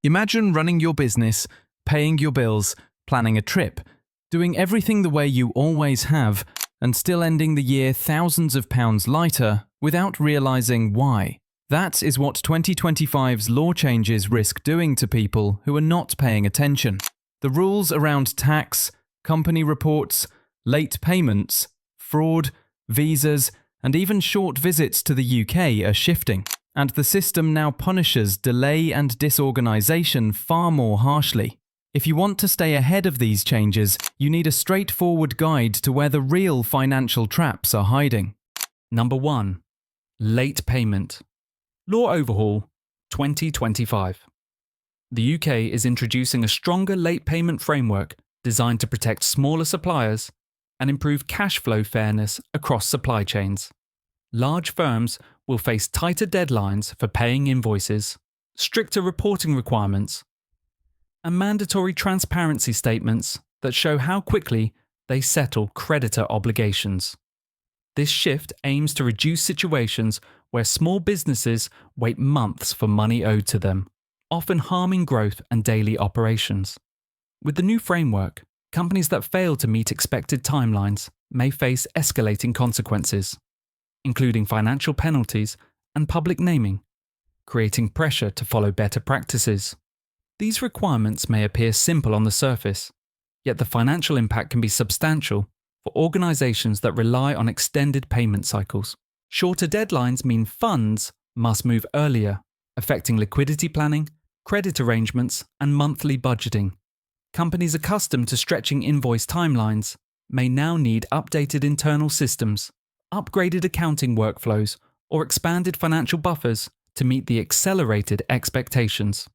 Imagine running your business, paying your bills, planning a trip, doing everything the way you always have, and still ending the year thousands of pounds lighter without realizing why. That is what 2025's law changes risk doing to people who are not paying attention. The rules around tax, company reports, late payments, fraud, visas, and even short visits to the UK are shifting, and the system now punishes delay and disorganisation far more harshly. If you want to stay ahead of these changes, you need a straightforward guide to where the real financial traps are hiding. Number 1. Late payment. Law Overhaul 2025. The UK is introducing a stronger late payment framework designed to protect smaller suppliers and improve cash flow fairness across supply chains. Large firms will face tighter deadlines for paying invoices, stricter reporting requirements, and mandatory transparency statements that show how quickly they settle creditor obligations. This shift aims to reduce situations where small businesses wait months for money owed to them, often harming growth and daily operations. With the new framework, companies that fail to meet expected timelines may face escalating consequences, including financial penalties and public naming, creating pressure to follow better practices. These requirements may appear simple on the surface, yet the financial impact can be substantial for organizations that rely on extended payment cycles. Shorter deadlines mean funds must move earlier, affecting liquidity planning, credit arrangements, and monthly budgeting. Companies accustomed to stretching invoice timelines may now need updated internal systems, upgraded accounting workflows, or expanded financial buffers to meet the accelerated expectations.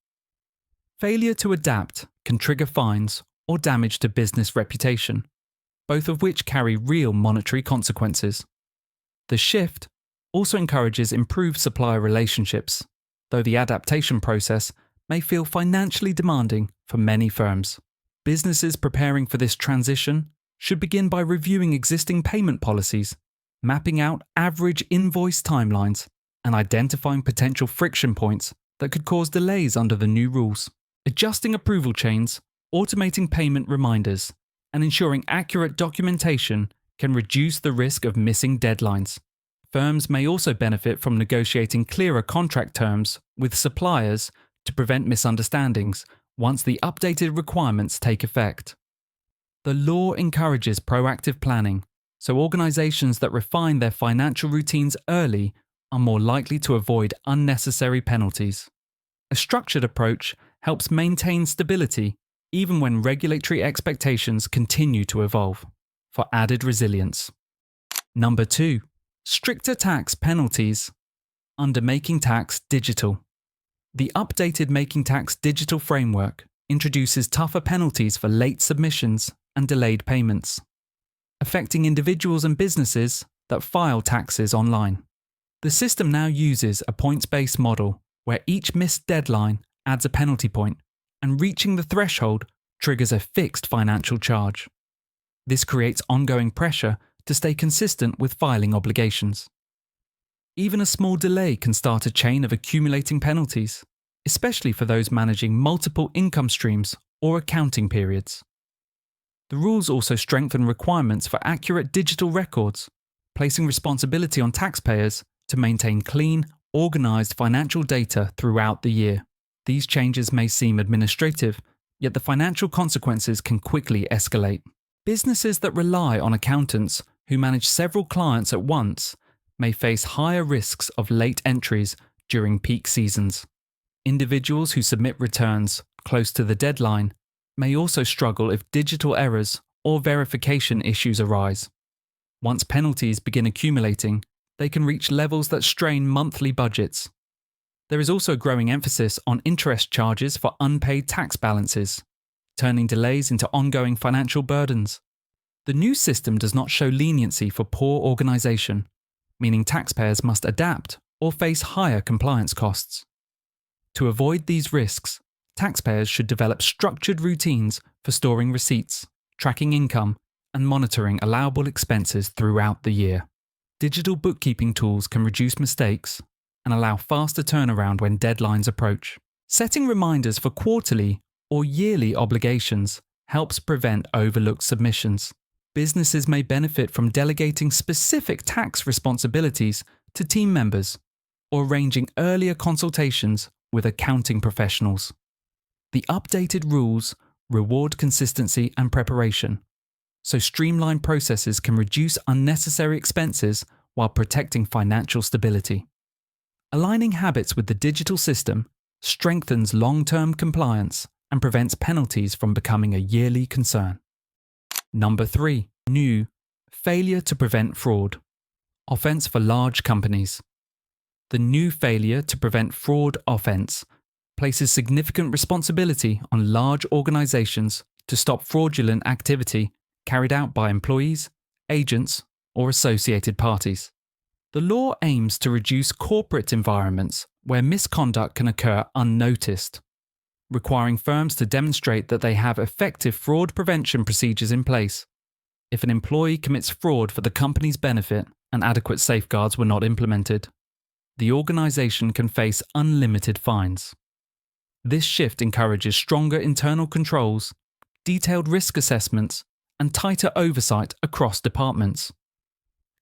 Failure to adapt can trigger fines or damage to business reputation, both of which carry real monetary consequences. The shift also encourages improved supplier relationships, though the adaptation process may feel financially demanding for many firms. Businesses preparing for this transition should begin by reviewing existing payment policies, mapping out average invoice timelines, and identifying potential friction points that could cause delays under the new rules. Adjusting approval chains, automating payment reminders, and ensuring accurate documentation can reduce the risk of missing deadlines. Firms may also benefit from negotiating clearer contract terms with suppliers to prevent misunderstandings once the updated requirements take effect. The law encourages proactive planning, so organizations that refine their financial routines early are more likely to avoid unnecessary penalties. A structured approach helps maintain stability even when regulatory expectations continue to evolve, for added resilience. Number 2. Stricter tax penalties under Making Tax Digital. The updated Making Tax Digital framework introduces tougher penalties for late submissions and delayed payments, affecting individuals and businesses that file taxes online. The system now uses a points-based model where each missed deadline adds a penalty point, and reaching the threshold triggers a fixed financial charge. This creates ongoing pressure to stay consistent with filing obligations. Even a small delay can start a chain of accumulating penalties, especially for those managing multiple income streams or accounting periods. The rules also strengthen requirements for accurate digital records, placing responsibility on taxpayers to maintain clean, organised financial data throughout the year. These changes may seem administrative, yet the financial consequences can quickly escalate. Businesses that rely on accountants who manage several clients at once may face higher risks of late entries during peak seasons. Individuals who submit returns close to the deadline may also struggle if digital errors or verification issues arise. Once penalties begin accumulating, they can reach levels that strain monthly budgets. There is also growing emphasis on interest charges for unpaid tax balances, turning delays into ongoing financial burdens. The new system does not show leniency for poor organisation, meaning taxpayers must adapt or face higher compliance costs. To avoid these risks, taxpayers should develop structured routines for storing receipts, tracking income, and monitoring allowable expenses throughout the year. Digital bookkeeping tools can reduce mistakes and allow faster turnaround when deadlines approach. Setting reminders for quarterly or yearly obligations helps prevent overlooked submissions. Businesses may benefit from delegating specific tax responsibilities to team members or arranging earlier consultations with accounting professionals. The updated rules reward consistency and preparation, so streamlined processes can reduce unnecessary expenses while protecting financial stability. Aligning habits with the digital system strengthens long-term compliance and prevents penalties from becoming a yearly concern. Number 3. New. Failure to prevent fraud. Offence for large companies. The new failure to prevent fraud offence places significant responsibility on large organisations to stop fraudulent activity carried out by employees, agents, or associated parties. The law aims to reduce corporate environments where misconduct can occur unnoticed, requiring firms to demonstrate that they have effective fraud prevention procedures in place. If an employee commits fraud for the company's benefit and adequate safeguards were not implemented, the organisation can face unlimited fines. This shift encourages stronger internal controls, detailed risk assessments, and tighter oversight across departments.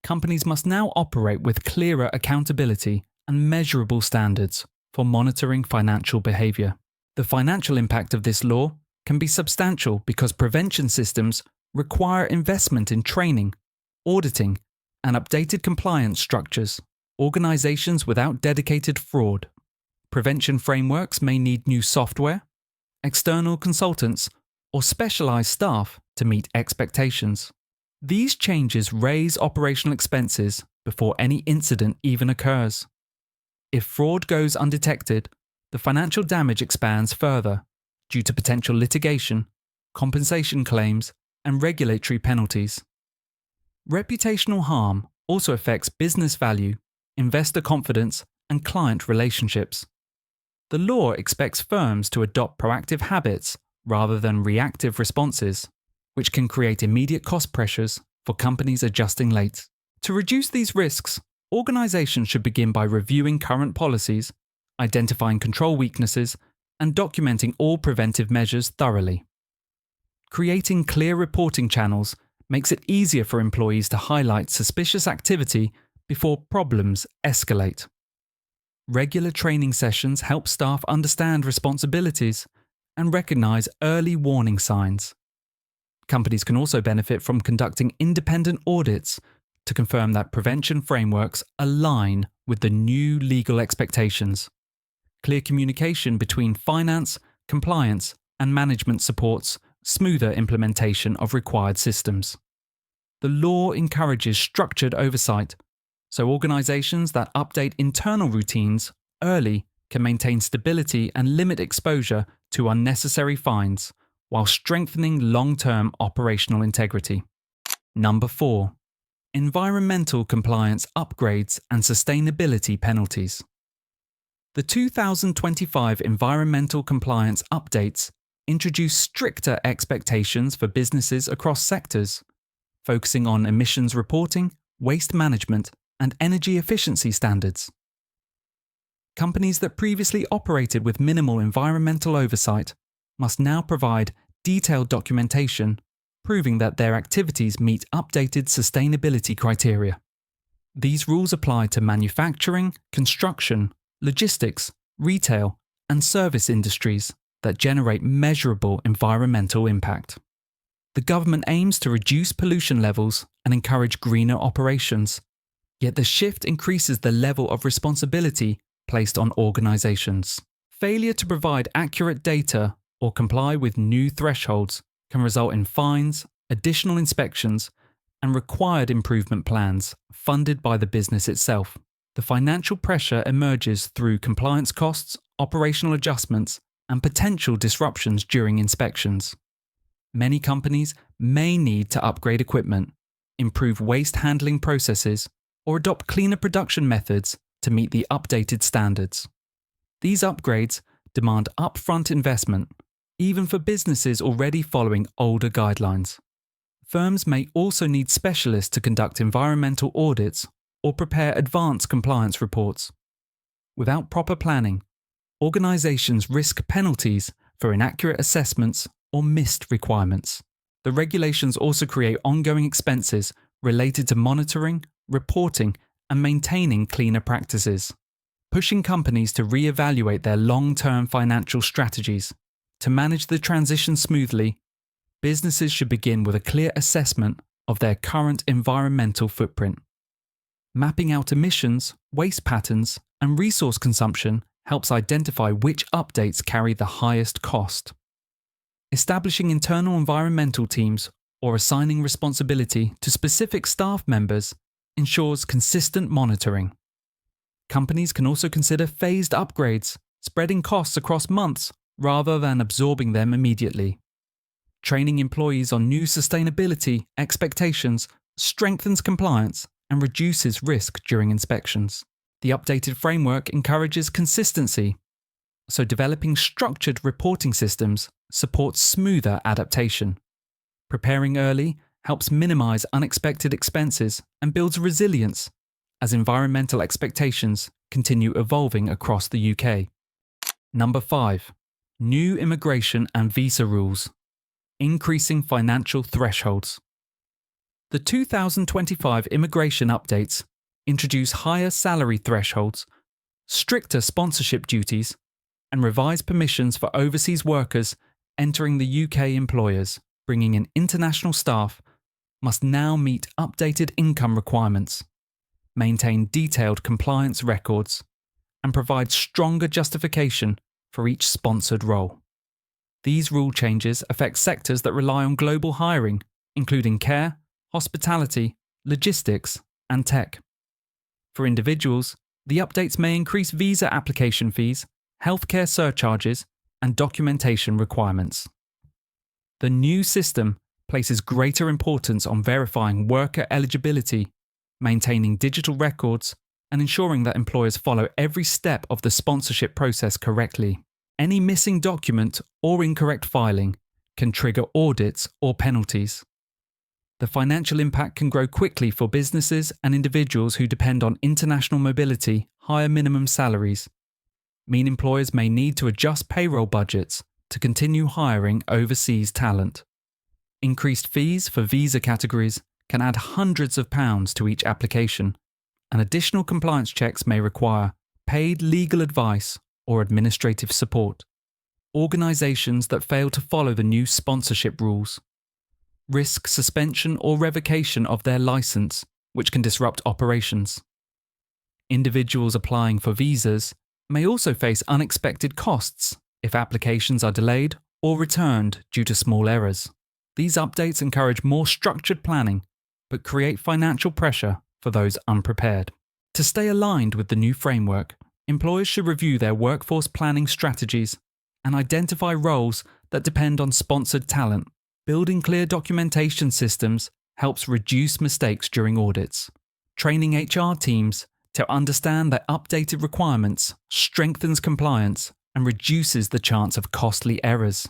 Companies must now operate with clearer accountability and measurable standards for monitoring financial behaviour. The financial impact of this law can be substantial because prevention systems require investment in training, auditing, and updated compliance structures. Organisations without dedicated fraud prevention frameworks may need new software, external consultants, or specialised staff to meet expectations. These changes raise operational expenses before any incident even occurs. If fraud goes undetected, the financial damage expands further due to potential litigation, compensation claims, and regulatory penalties. Reputational harm also affects business value, investor confidence, and client relationships. The law expects firms to adopt proactive habits rather than reactive responses, which can create immediate cost pressures for companies adjusting late. To reduce these risks, organizations should begin by reviewing current policies, identifying control weaknesses, and documenting all preventive measures thoroughly. Creating clear reporting channels makes it easier for employees to highlight suspicious activity before problems escalate. Regular training sessions help staff understand responsibilities and recognize early warning signs. Companies can also benefit from conducting independent audits to confirm that prevention frameworks align with the new legal expectations. Clear communication between finance, compliance, and management supports smoother implementation of required systems. The law encourages structured oversight, so organizations that update internal routines early can maintain stability and limit exposure to unnecessary fines, while strengthening long-term operational integrity. Number 4. Environmental compliance upgrades and sustainability penalties. The 2025 Environmental Compliance Updates introduce stricter expectations for businesses across sectors, focusing on emissions reporting, waste management, and energy efficiency standards. Companies that previously operated with minimal environmental oversight must now provide detailed documentation proving that their activities meet updated sustainability criteria. These rules apply to manufacturing, construction, logistics, retail, and service industries that generate measurable environmental impact. The government aims to reduce pollution levels and encourage greener operations, yet the shift increases the level of responsibility placed on organizations. Failure to provide accurate data or comply with new thresholds can result in fines, additional inspections, and required improvement plans funded by the business itself. The financial pressure emerges through compliance costs, operational adjustments, and potential disruptions during inspections. Many companies may need to upgrade equipment, improve waste handling processes, or adopt cleaner production methods to meet the updated standards. These upgrades demand upfront investment, even for businesses already following older guidelines. Firms may also need specialists to conduct environmental audits or prepare advanced compliance reports. Without proper planning, organizations risk penalties for inaccurate assessments or missed requirements. The regulations also create ongoing expenses related to monitoring, reporting, and maintaining cleaner practices, pushing companies to re-evaluate their long-term financial strategies. To manage the transition smoothly, businesses should begin with a clear assessment of their current environmental footprint. Mapping out emissions, waste patterns, and resource consumption helps identify which updates carry the highest cost. Establishing internal environmental teams or assigning responsibility to specific staff members ensures consistent monitoring. Companies can also consider phased upgrades, spreading costs across months rather than absorbing them immediately. Training employees on new sustainability expectations strengthens compliance and reduces risk during inspections. The updated framework encourages consistency, so developing structured reporting systems supports smoother adaptation. Preparing early helps minimize unexpected expenses and builds resilience as environmental expectations continue evolving across the UK. Number 5. New immigration and visa rules. Increasing financial thresholds. The 2025 immigration updates introduce higher salary thresholds, stricter sponsorship duties, and revised permissions for overseas workers entering the UK. Employers bringing in international staff must now meet updated income requirements, maintain detailed compliance records, and provide stronger justification for each sponsored role. These rule changes affect sectors that rely on global hiring, including care, hospitality, logistics, and tech. For individuals, the updates may increase visa application fees, healthcare surcharges, and documentation requirements. The new system places greater importance on verifying worker eligibility, maintaining digital records, and ensuring that employers follow every step of the sponsorship process correctly. Any missing document or incorrect filing can trigger audits or penalties. The financial impact can grow quickly for businesses and individuals who depend on international mobility. Higher minimum salaries mean employers may need to adjust payroll budgets to continue hiring overseas talent. Increased fees for visa categories can add hundreds of pounds to each application, and additional compliance checks may require paid legal advice or administrative support. Organisations that fail to follow the new sponsorship rules risk suspension or revocation of their licence, which can disrupt operations. Individuals applying for visas may also face unexpected costs if applications are delayed or returned due to small errors. These updates encourage more structured planning, but create financial pressure for those unprepared. To stay aligned with the new framework, employers should review their workforce planning strategies and identify roles that depend on sponsored talent. Building clear documentation systems helps reduce mistakes during audits. Training HR teams to understand their updated requirements strengthens compliance and reduces the chance of costly errors.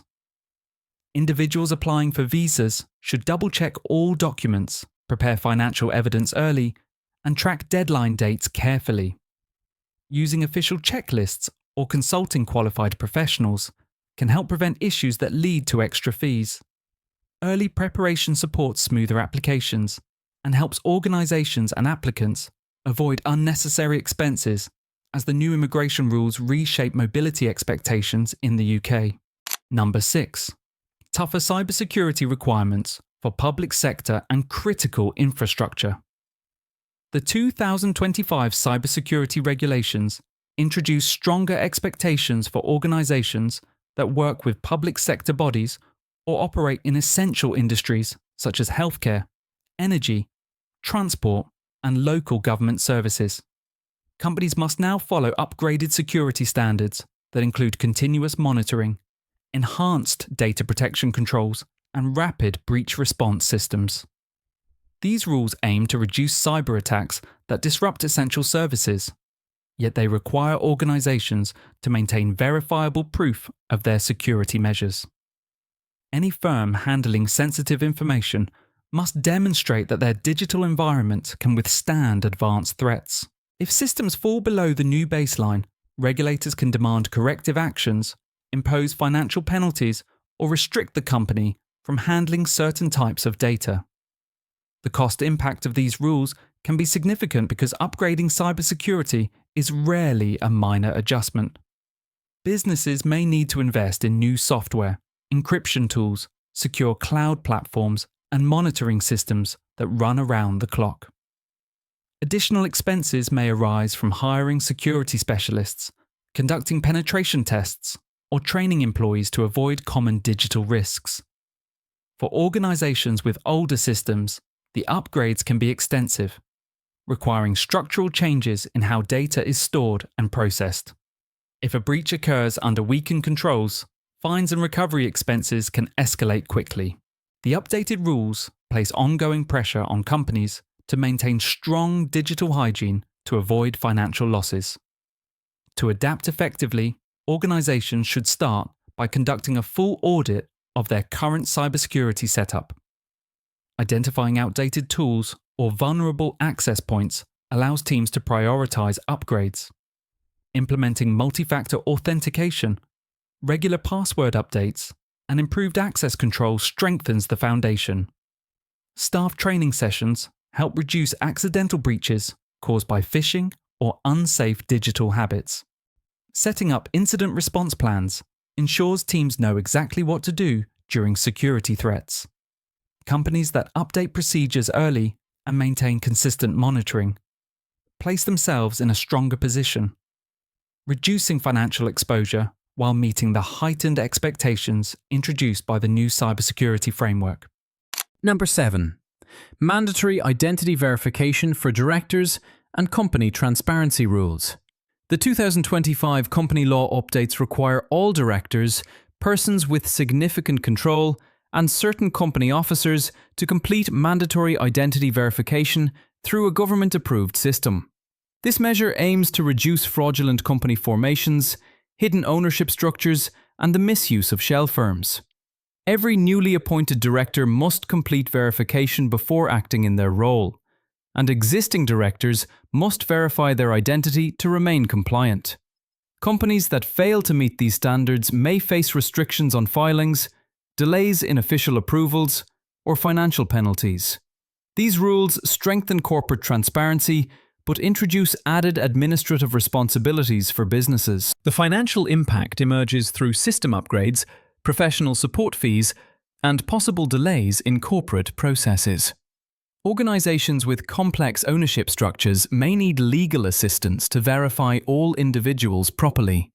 Individuals applying for visas should double-check all documents, prepare financial evidence early, and track deadline dates carefully. Using official checklists or consulting qualified professionals can help prevent issues that lead to extra fees. Early preparation supports smoother applications and helps organisations and applicants avoid unnecessary expenses as the new immigration rules reshape mobility expectations in the UK. Number 6. Tougher cybersecurity requirements for public sector and critical infrastructure. The 2025 cybersecurity regulations introduce stronger expectations for organisations that work with public sector bodies or operate in essential industries such as healthcare, energy, transport, and local government services. Companies must now follow upgraded security standards that include continuous monitoring, enhanced data protection controls, and rapid breach response systems. These rules aim to reduce cyber attacks that disrupt essential services, yet they require organisations to maintain verifiable proof of their security measures. Any firm handling sensitive information must demonstrate that their digital environment can withstand advanced threats. If systems fall below the new baseline, Regulators can demand corrective actions, impose financial penalties, or restrict the company from handling certain types of data. The cost impact of these rules can be significant because upgrading cybersecurity is rarely a minor adjustment. Businesses may need to invest in new software, encryption tools, secure cloud platforms, and monitoring systems that run around the clock. Additional expenses may arise from hiring security specialists, conducting penetration tests, or training employees to avoid common digital risks. For organizations with older systems, the upgrades can be extensive, requiring structural changes in how data is stored and processed. If a breach occurs under weakened controls, fines and recovery expenses can escalate quickly. The updated rules place ongoing pressure on companies to maintain strong digital hygiene to avoid financial losses. To adapt effectively, organizations should start by conducting a full audit of their current cybersecurity setup. Identifying outdated tools or vulnerable access points allows teams to prioritize upgrades. Implementing multi-factor authentication, regular password updates, and improved access control strengthens the foundation. Staff training sessions help reduce accidental breaches caused by phishing or unsafe digital habits. Setting up incident response plans ensures teams know exactly what to do during security threats. Companies that update procedures early and maintain consistent monitoring place themselves in a stronger position, reducing financial exposure while meeting the heightened expectations introduced by the new cybersecurity framework. Number 7. Mandatory identity verification for directors and company transparency rules. The 2025 company law updates require all directors, persons with significant control, and certain company officers to complete mandatory identity verification through a government-approved system. This measure aims to reduce fraudulent company formations, hidden ownership structures, and the misuse of shell firms. Every newly appointed director must complete verification before acting in their role, and existing directors must verify their identity to remain compliant. Companies that fail to meet these standards may face restrictions on filings, delays in official approvals, or financial penalties. These rules strengthen corporate transparency but introduce added administrative responsibilities for businesses. The financial impact emerges through system upgrades, professional support fees, and possible delays in corporate processes. Organizations with complex ownership structures may need legal assistance to verify all individuals properly.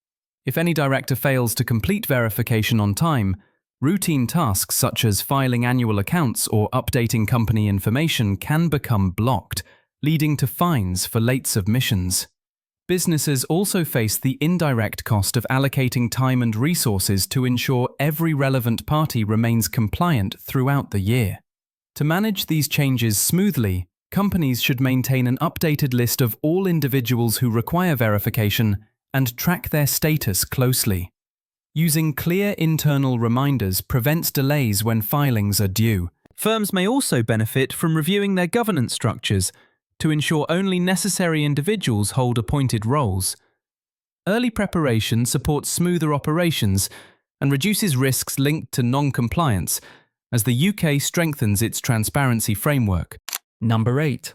If any director fails to complete verification on time, routine tasks such as filing annual accounts or updating company information can become blocked, leading to fines for late submissions. Businesses also face the indirect cost of allocating time and resources to ensure every relevant party remains compliant throughout the year. To manage these changes smoothly, companies should maintain an updated list of all individuals who require verification and track their status closely. Using clear internal reminders prevents delays when filings are due. Firms may also benefit from reviewing their governance structures to ensure only necessary individuals hold appointed roles. Early preparation supports smoother operations and reduces risks linked to non-compliance as the UK strengthens its transparency framework. Number 8.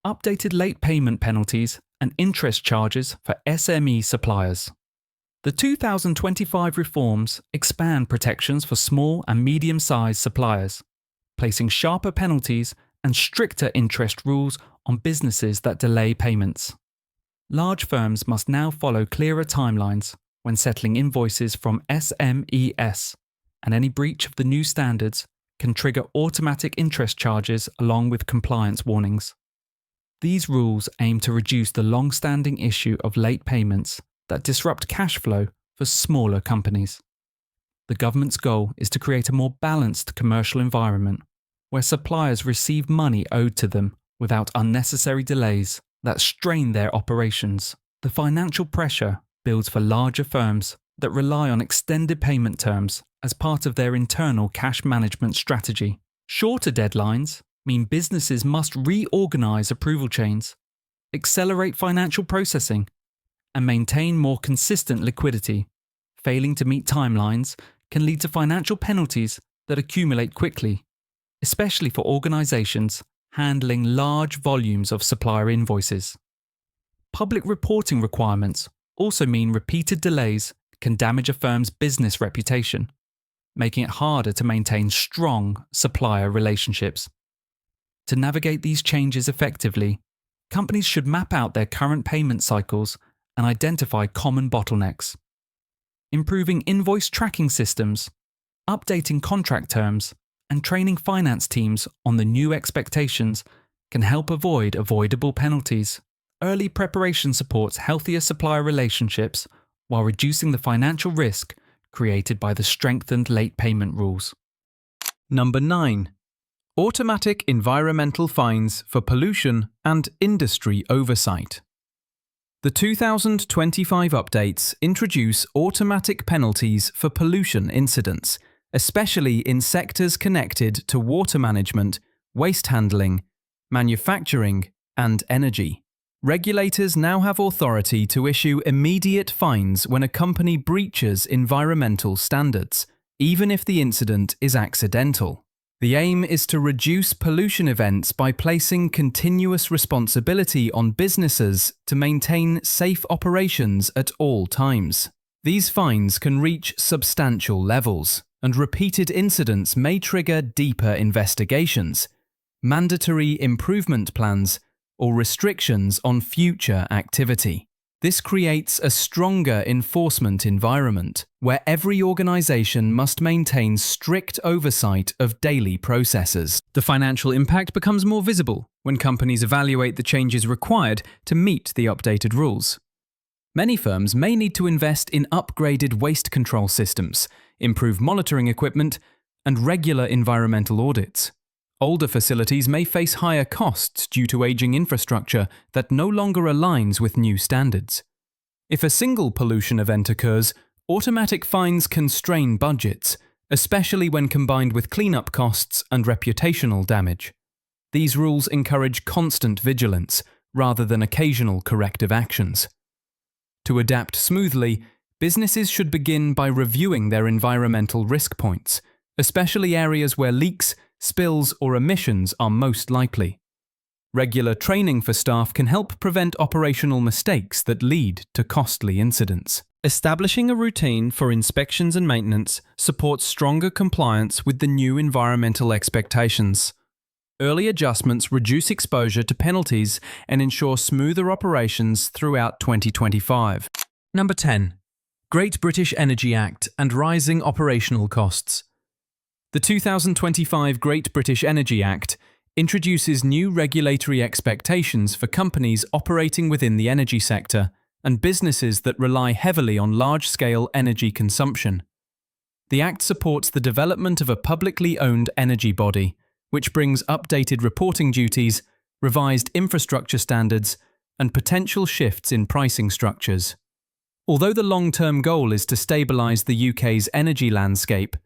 Updated late payment penalties and interest charges for SME suppliers. The 2025 reforms expand protections for small and medium-sized suppliers, placing sharper penalties and stricter interest rules on businesses that delay payments. Large firms must now follow clearer timelines when settling invoices from SMEs, and any breach of the new standards can trigger automatic interest charges along with compliance warnings. These rules aim to reduce the long-standing issue of late payments that disrupt cash flow for smaller companies. The government's goal is to create a more balanced commercial environment where suppliers receive money owed to them without unnecessary delays that strain their operations. The financial pressure builds for larger firms that rely on extended payment terms as part of their internal cash management strategy. Shorter deadlines mean businesses must reorganize approval chains, accelerate financial processing, and maintain more consistent liquidity. Failing to meet timelines can lead to financial penalties that accumulate quickly, especially for organizations handling large volumes of supplier invoices. Public reporting requirements also mean repeated delays can damage a firm's business reputation, making it harder to maintain strong supplier relationships. To navigate these changes effectively, companies should map out their current payment cycles and identify common bottlenecks. Improving invoice tracking systems, updating contract terms, and training finance teams on the new expectations can help avoid avoidable penalties. Early preparation supports healthier supplier relationships while reducing the financial risk created by the strengthened late payment rules. Number 9. Automatic environmental fines for pollution and industry oversight. The 2025 updates introduce automatic penalties for pollution incidents, especially in sectors connected to water management, waste handling, manufacturing, and energy. Regulators now have authority to issue immediate fines when a company breaches environmental standards, even if the incident is accidental. The aim is to reduce pollution events by placing continuous responsibility on businesses to maintain safe operations at all times. These fines can reach substantial levels, and repeated incidents may trigger deeper investigations, mandatory improvement plans, or restrictions on future activity. This creates a stronger enforcement environment where every organization must maintain strict oversight of daily processes. The financial impact becomes more visible when companies evaluate the changes required to meet the updated rules. Many firms may need to invest in upgraded waste control systems, improve monitoring equipment, and regular environmental audits. Older facilities may face higher costs due to aging infrastructure that no longer aligns with new standards. If a single pollution event occurs, automatic fines can strain budgets, especially when combined with cleanup costs and reputational damage. These rules encourage constant vigilance rather than occasional corrective actions. To adapt smoothly, businesses should begin by reviewing their environmental risk points, especially areas where leaks, spills, or emissions are most likely. Regular training for staff can help prevent operational mistakes that lead to costly incidents. Establishing a routine for inspections and maintenance supports stronger compliance with the new environmental expectations. Early adjustments reduce exposure to penalties and ensure smoother operations throughout 2025. Number 10. Great British Energy Act and rising operational costs. The 2025 Great British Energy Act introduces new regulatory expectations for companies operating within the energy sector and businesses that rely heavily on large-scale energy consumption. The Act supports the development of a publicly owned energy body, which brings updated reporting duties, revised infrastructure standards, and potential shifts in pricing structures. Although the long-term goal is to stabilise the UK's energy landscape,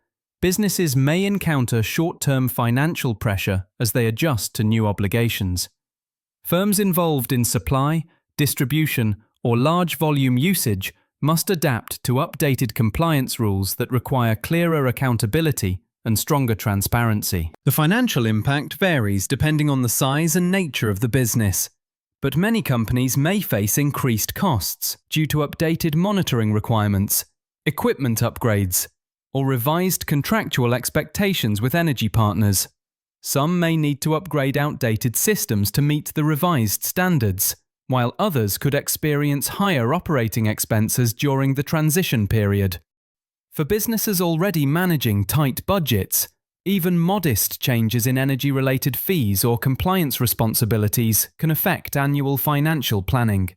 businesses may encounter short-term financial pressure as they adjust to new obligations. Firms involved in supply, distribution, or large volume usage must adapt to updated compliance rules that require clearer accountability and stronger transparency. The financial impact varies depending on the size and nature of the business, but many companies may face increased costs due to updated monitoring requirements, equipment upgrades, or revised contractual expectations with energy partners. Some may need to upgrade outdated systems to meet the revised standards, while others could experience higher operating expenses during the transition period. For businesses already managing tight budgets, even modest changes in energy-related fees or compliance responsibilities can affect annual financial planning.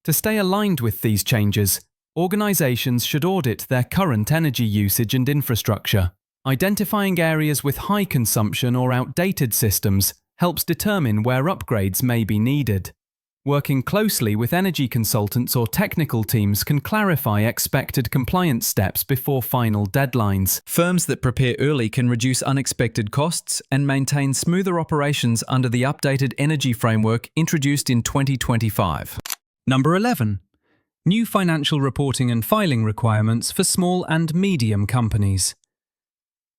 To stay aligned with these changes, organizations should audit their current energy usage and infrastructure. Identifying areas with high consumption or outdated systems helps determine where upgrades may be needed. Working closely with energy consultants or technical teams can clarify expected compliance steps before final deadlines. Firms that prepare early can reduce unexpected costs and maintain smoother operations under the updated energy framework introduced in 2025. Number 11. New financial reporting and filing requirements for small and medium companies.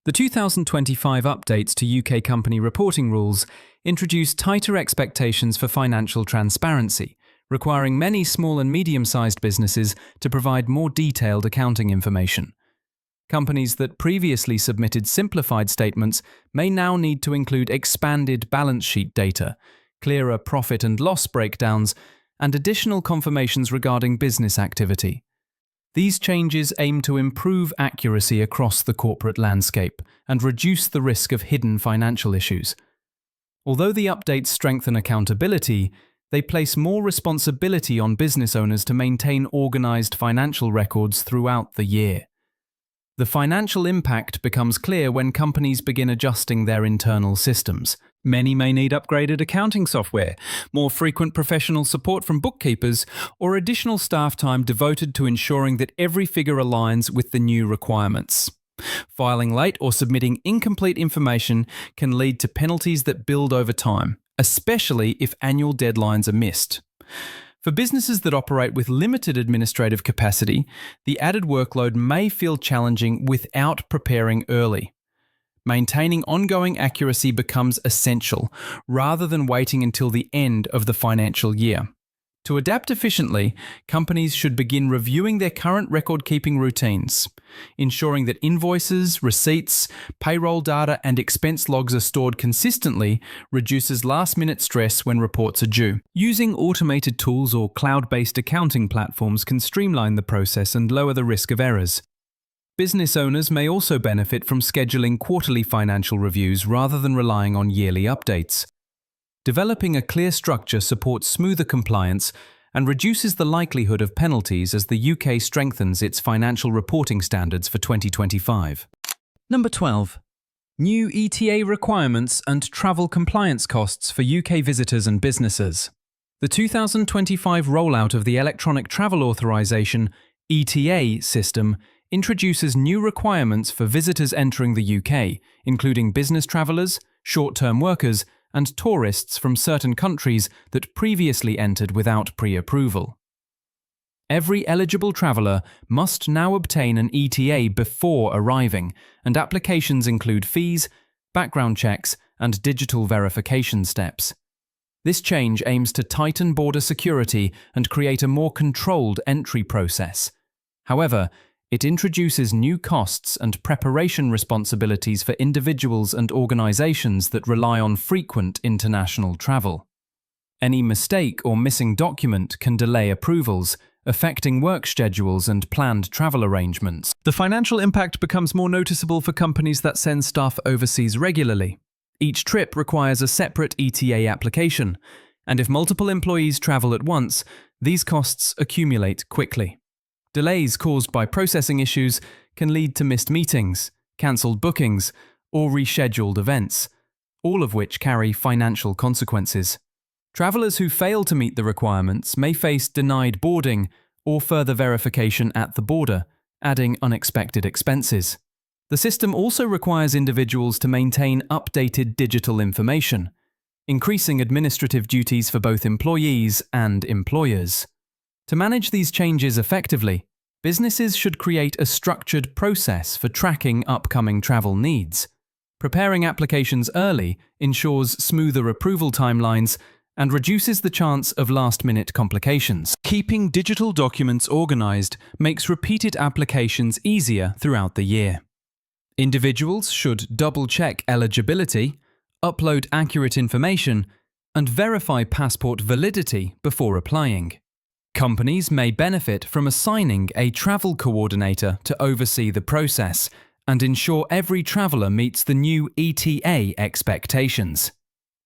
The 2025 updates to UK company reporting rules introduced tighter expectations for financial transparency, requiring many small and medium-sized businesses to provide more detailed accounting information. Companies that previously submitted simplified statements may now need to include expanded balance sheet data, clearer profit and loss breakdowns, and additional confirmations regarding business activity. These changes aim to improve accuracy across the corporate landscape and reduce the risk of hidden financial issues. Although the updates strengthen accountability, they place more responsibility on business owners to maintain organized financial records throughout the year. The financial impact becomes clear when companies begin adjusting their internal systems. Many may need upgraded accounting software, more frequent professional support from bookkeepers, or additional staff time devoted to ensuring that every figure aligns with the new requirements. Filing late or submitting incomplete information can lead to penalties that build over time, especially if annual deadlines are missed. For businesses that operate with limited administrative capacity, the added workload may feel challenging without preparing early. Maintaining ongoing accuracy becomes essential, rather than waiting until the end of the financial year. To adapt efficiently, companies should begin reviewing their current record-keeping routines, ensuring that invoices, receipts, payroll data, and expense logs are stored consistently reduces last-minute stress when reports are due. Using automated tools or cloud-based accounting platforms can streamline the process and lower the risk of errors. Business owners may also benefit from scheduling quarterly financial reviews rather than relying on yearly updates. Developing a clear structure supports smoother compliance and reduces the likelihood of penalties as the UK strengthens its financial reporting standards for 2025. Number 12. New ETA requirements and travel compliance costs for UK visitors and businesses. The 2025 rollout of the Electronic Travel Authorisation (ETA) system introduces new requirements for visitors entering the UK, including business travellers, short-term workers, and tourists from certain countries that previously entered without pre-approval. Every eligible traveller must now obtain an ETA before arriving, and applications include fees, background checks, and digital verification steps. This change aims to tighten border security and create a more controlled entry process. However, it introduces new costs and preparation responsibilities for individuals and organisations that rely on frequent international travel. Any mistake or missing document can delay approvals, affecting work schedules and planned travel arrangements. The financial impact becomes more noticeable for companies that send staff overseas regularly. Each trip requires a separate ETA application, and if multiple employees travel at once, these costs accumulate quickly. Delays caused by processing issues can lead to missed meetings, cancelled bookings, or rescheduled events, all of which carry financial consequences. Travellers who fail to meet the requirements may face denied boarding or further verification at the border, adding unexpected expenses. The system also requires individuals to maintain updated digital information, increasing administrative duties for both employees and employers. To manage these changes effectively, businesses should create a structured process for tracking upcoming travel needs. Preparing applications early ensures smoother approval timelines and reduces the chance of last-minute complications. Keeping digital documents organized makes repeated applications easier throughout the year. Individuals should double-check eligibility, upload accurate information, and verify passport validity before applying. Companies may benefit from assigning a travel coordinator to oversee the process and ensure every traveller meets the new ETA expectations.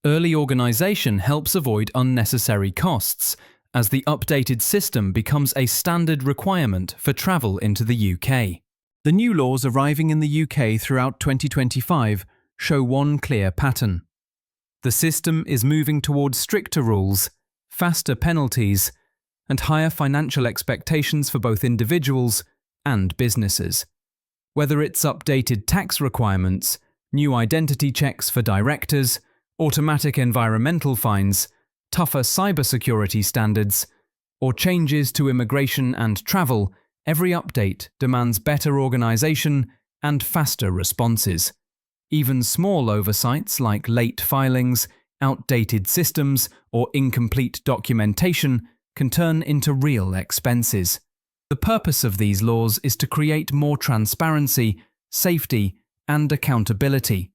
Early organisation helps avoid unnecessary costs, as the updated system becomes a standard requirement for travel into the UK. The new laws arriving in the UK throughout 2025 show one clear pattern. The system is moving towards stricter rules, faster penalties, and higher financial expectations for both individuals and businesses. Whether it's updated tax requirements, new identity checks for directors, automatic environmental fines, tougher cybersecurity standards, or changes to immigration and travel, every update demands better organization and faster responses. Even small oversights like late filings, outdated systems, or incomplete documentation can turn into real expenses. The purpose of these laws is to create more transparency, safety, and accountability.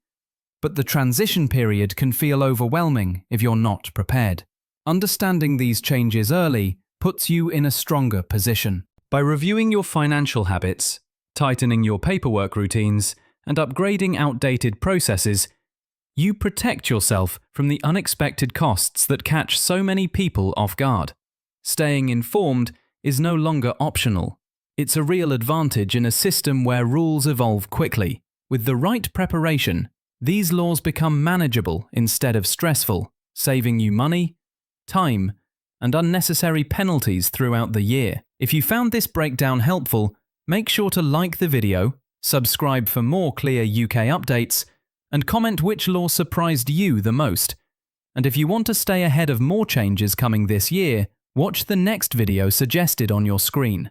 But the transition period can feel overwhelming if you're not prepared. Understanding these changes early puts you in a stronger position. By reviewing your financial habits, tightening your paperwork routines, and upgrading outdated processes, you protect yourself from the unexpected costs that catch so many people off guard. Staying informed is no longer optional. It's a real advantage in a system where rules evolve quickly. With the right preparation, these laws become manageable instead of stressful, saving you money, time, and unnecessary penalties throughout the year. If you found this breakdown helpful, make sure to like the video, subscribe for more clear UK updates, and comment which law surprised you the most. And if you want to stay ahead of more changes coming this year, watch the next video suggested on your screen.